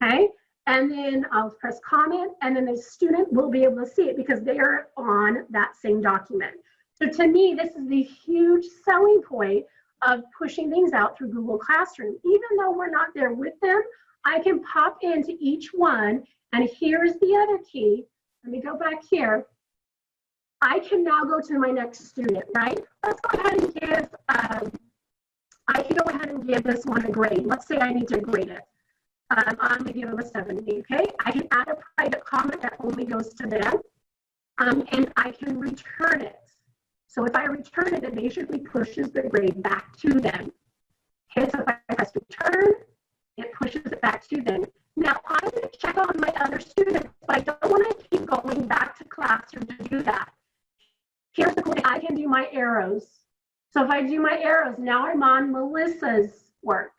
okay? And then I'll press comment, and then the student will be able to see it because they are on that same document. So to me, this is the huge selling point of pushing things out through Google Classroom. Even though we're not there with them, I can pop into each one, and here's the other key. Let me go back here. I can now go to my next student, right? Let's go ahead and give, I can go ahead and give this one a grade. Let's say I need to grade it. I'm gonna give them a 70, okay? I can add a private comment that only goes to them, and I can return it. So if I return it, it basically pushes the grade back to them. Okay, so if I press return, it pushes it back to them. Now I'm gonna check on my other students, but I don't wanna keep going back to Classroom to do that. Here's the cool thing, I can do my arrows. So if I do my arrows, now I'm on Melissa's work.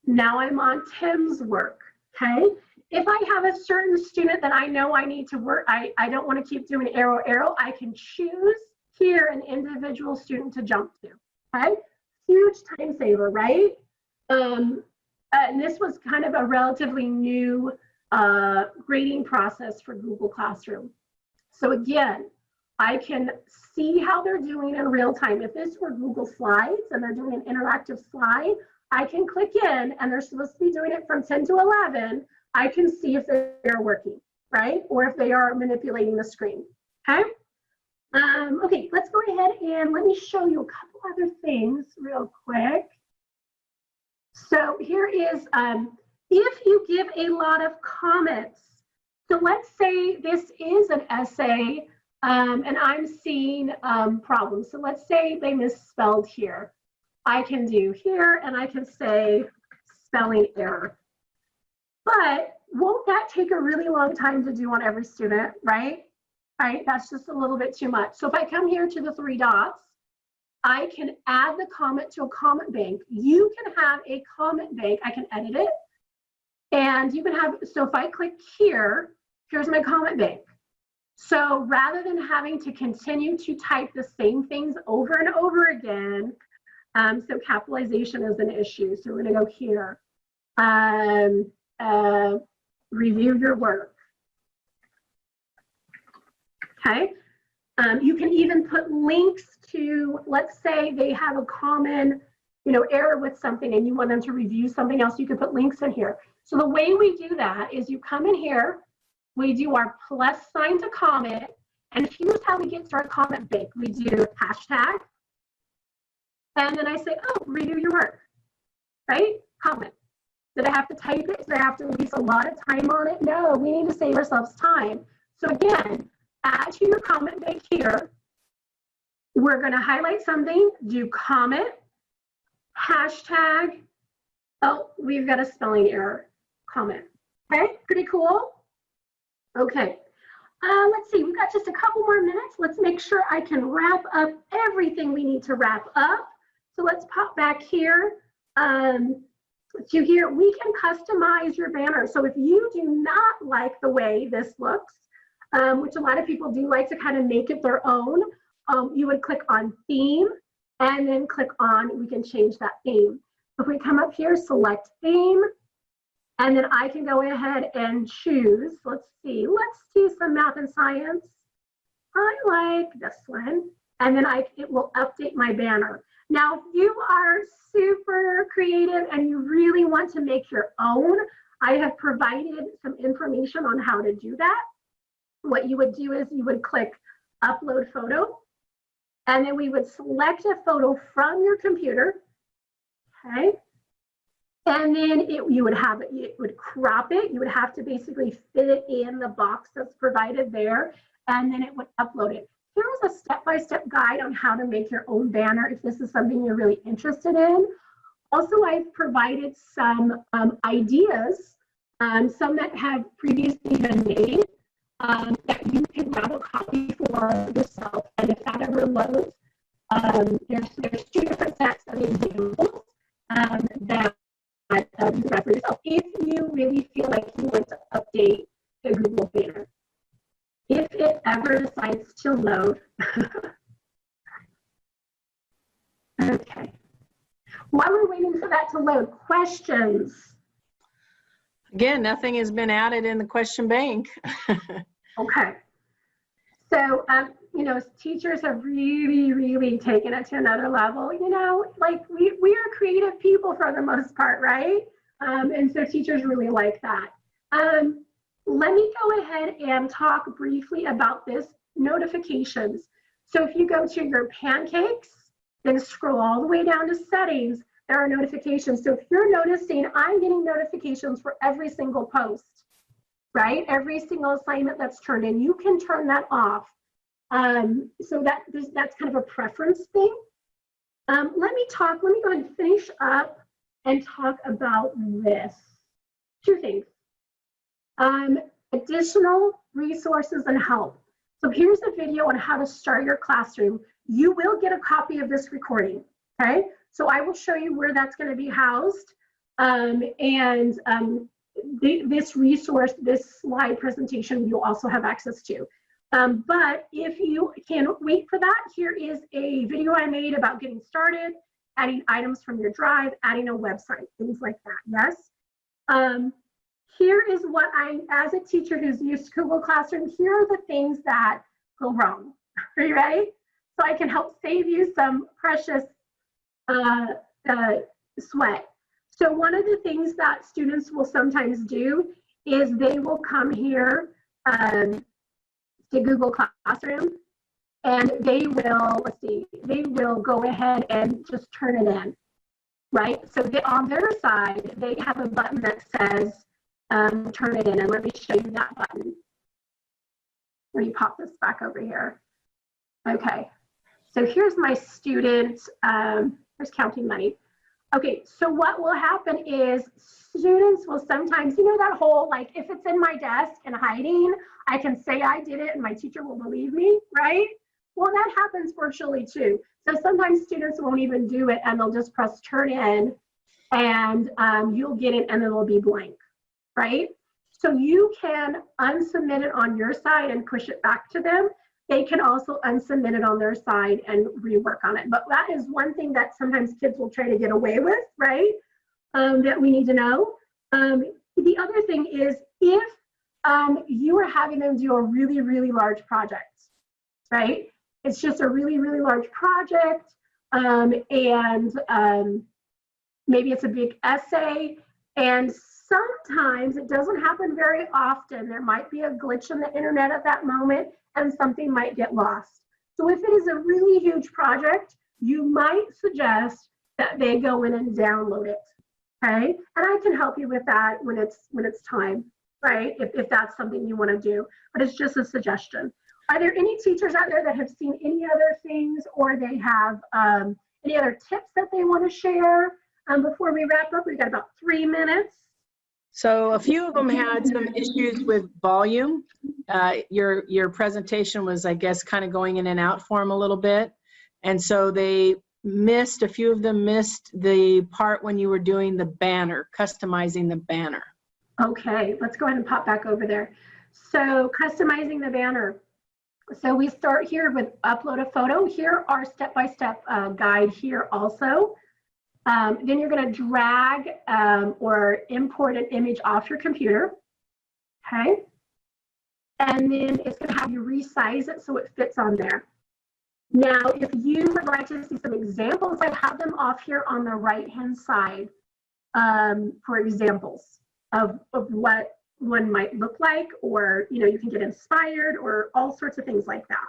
Now I'm on Tim's work, okay? If I have a certain student that I know I need to work, I don't want to keep doing arrow, I can choose here an individual student to jump to, okay? Huge time saver, right? And this was kind of a relatively new grading process for Google Classroom. So again, I can see how they're doing in real time. If this were Google Slides and they're doing an interactive slide, I can click in and they're supposed to be doing it from 10 to 11. I can see if they're working, right? Or if they are manipulating the screen, okay? Okay, let's go ahead and let me show you a couple other things real quick. So here is, if you give a lot of comments, so let's say this is an essay and I'm seeing problems. So let's say they misspelled here. I can do here and I can say spelling error. But won't that take a really long time to do on every student, right? Right, that's just a little bit too much. So if I come here to the 3 dots, I can add the comment to a comment bank. You can have a comment bank, I can edit it. And you can have, so if I click here, here's my comment bank. So rather than having to continue to type the same things over and over again, so capitalization is an issue. So we're gonna go here. Review your work. Okay. You can even put links to, let's say they have a common, error with something and you want them to review something else, you can put links in here. So the way we do that is you come in here, we do our plus sign to comment, and here's how we get to our comment bank. We do hashtag, and then I say, oh, review your work, right? Comment. Did I have to type it? Did I have to waste a lot of time on it? No, we need to save ourselves time. So again, add to your comment bank here. We're going to highlight something, do comment, hashtag, oh, we've got a spelling error, comment. Okay, pretty cool. Okay, let's see, we've got just a couple more minutes. Let's make sure I can wrap up everything we need to wrap up. So let's pop back here to here. We can customize your banner. So if you do not like the way this looks, which a lot of people do like to kind of make it their own, you would click on theme and then click on, we can change that theme. If we come up here, select theme, and then I can go ahead and choose, let's see, let's do some math and science. I like this one. And then it will update my banner. Now, if you are super creative and you really want to make your own, I have provided some information on how to do that. What you would do is you would click upload photo, and then we would select a photo from your computer, okay? And then you would have it, you would crop it. You would have to basically fit it in the box that's provided there, and then it would upload it. Here's a step-by-step guide on how to make your own banner if this is something you're really interested in. Also, I've provided some ideas, some that have previously been made, that you can grab a copy for yourself. And if that ever loads, there's two different sets of examples that you can grab for yourself if you really feel like you want to update the Google banner. If it ever decides to load. Okay. While we're waiting for that to load, questions? Again, nothing has been added in the question bank. Okay. So, teachers have really taken it to another level. Like we are creative people for the most part, right? And so teachers really like that. Let me go ahead and talk briefly about this notifications. So if you go to your pancakes, then scroll all the way down to settings, there are notifications. So if you're noticing, I'm getting notifications for every single post, right? Every single assignment that's turned in, you can turn that off. So that's kind of a preference thing. Let me go ahead and finish up and talk about this. Two things. Additional resources and help. So here's a video on how to start your classroom. You will get a copy of this recording, okay? So I will show you where that's going to be housed. This resource, this slide presentation, you'll also have access to. But if you can't wait for that, here is a video I made about getting started, adding items from your drive, adding a website, things like that, yes? Here is what as a teacher who's used to Google Classroom, here are the things that go wrong. Are you ready? So I can help save you some precious sweat. So one of the things that students will sometimes do is they will come here to Google Classroom and they will go ahead and just turn it in, right? So on their side, they have a button that says turn it in, and let me show you that button. Let me pop this back over here. Okay, so here's my student, here's counting money. Okay, so what will happen is students will sometimes, that whole, like, if it's in my desk and hiding, I can say I did it and my teacher will believe me, right? Well, that happens virtually too. So sometimes students won't even do it and they'll just press turn in and you'll get it and it'll be blank, right? So you can unsubmit it on your side and push it back to them. They can also unsubmit it on their side and rework on it. But that is one thing that sometimes kids will try to get away with, right? That we need to know. The other thing is if you are having them do a really, really large project, right? It's just a really, really large project, and maybe it's a big essay, and sometimes it doesn't happen very often. There might be a glitch in the internet at that moment and something might get lost. So if it is a really huge project, you might suggest that they go in and download it, okay? And I can help you with that when it's time, right? If that's something you want to do, but it's just a suggestion. Are there any teachers out there that have seen any other things, or they have any other tips that they want to share before we wrap up? We've got about 3 minutes. So a few of them had some issues with volume. Your presentation was, I guess, kind of going in and out for them a little bit. And so a few of them missed the part when you were doing the banner, customizing the banner. Okay, let's go ahead and pop back over there. So customizing the banner. So we start here with upload a photo. Here are step-by-step guide here also. Then you're going to drag or import an image off your computer, okay? And then it's going to have you resize it so it fits on there. Now, if you would like to see some examples, I have them off here on the right-hand side for examples of what one might look like, or you can get inspired, or all sorts of things like that.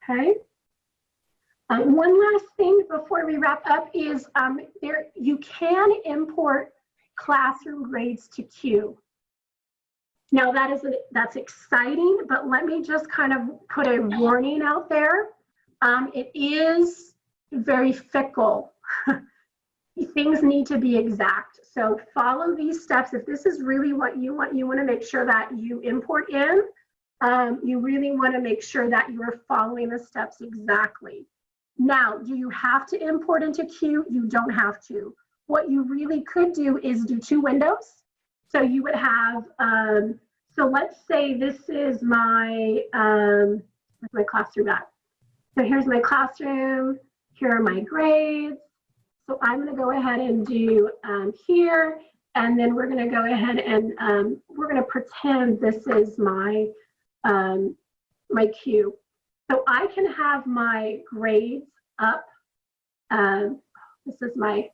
Okay. One last thing before we wrap up is you can import classroom grades to Q. Now that's exciting, but let me just kind of put a warning out there. It is very fickle. Things need to be exact. So follow these steps. If this is really what you want to make sure that you import in. You really want to make sure that you are following the steps exactly. Now, do you have to import into Q? You don't have to. What you really could do is do 2 windows. So you would have, so let's say this is my, where's my classroom at? So here's my classroom, here are my grades. So I'm going to go ahead and do here, and then we're going to go ahead and we're going to pretend this is my my Q. So I can have my grades up. This is my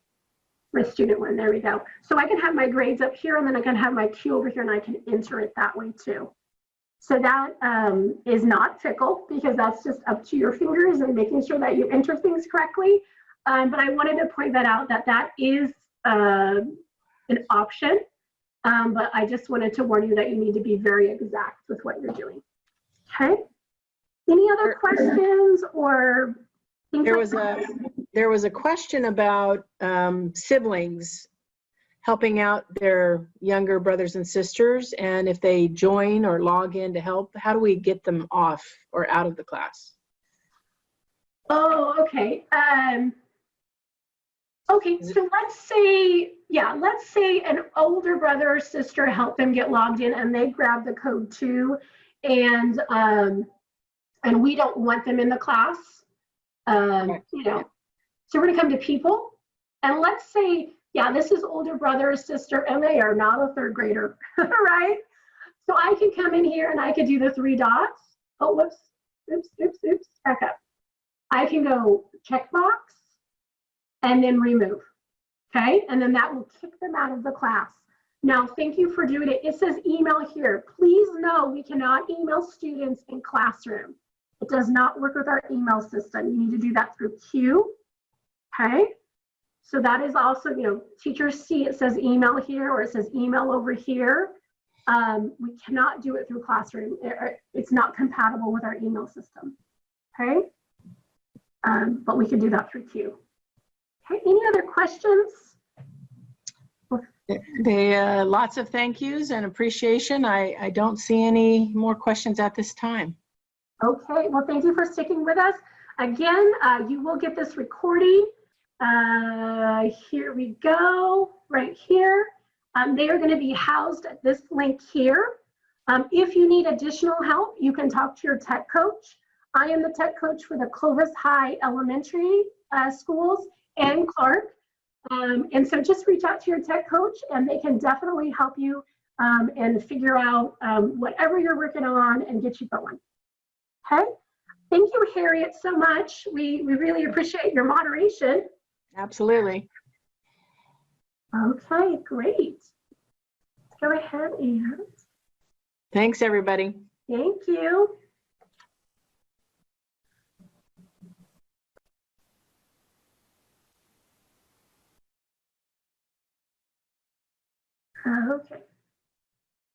student one. There we go. So I can have my grades up here, and then I can have my Q over here, and I can enter it that way too. So that is not fickle, because that's just up to your fingers and making sure that you enter things correctly. But I wanted to point that out, that is an option. But I just wanted to warn you that you need to be very exact with what you're doing. Okay. Any other questions or things? There was a question about siblings helping out their younger brothers and sisters, and if they join or log in to help, how do we get them off or out of the class? Oh, okay. Okay, so let's say an older brother or sister helped them get logged in, and they grab the code too, and we don't want them in the class, Right. So we're gonna come to people, and let's say, this is older brother or sister, and they are not a 3rd grader, right? So I can come in here and I could do the 3 dots. Oh, whoops, oops, back up. I can go checkbox and then remove, okay? And then that will kick them out of the class. Now, thank you for doing it. It says email here. Please know we cannot email students in classroom. It does not work with our email system. You need to do that through Q, okay? So that is also, teachers see it says email here, or it says email over here. We cannot do it through classroom. It's not compatible with our email system, okay? But we can do that through Q. Okay, any other questions? Lots of thank yous and appreciation. I don't see any more questions at this time. Okay, well, thank you for sticking with us. Again, you will get this recording. Here we go, right here. They are going to be housed at this link here. If you need additional help, you can talk to your tech coach. I am the tech coach for the Clovis High Elementary schools and Clark. And so just reach out to your tech coach and they can definitely help you and figure out whatever you're working on and get you going. Okay. Thank you, Harriet, so much. We really appreciate your moderation. Absolutely. Okay, great. Let's go ahead and. Thanks, everybody. Thank you. Okay.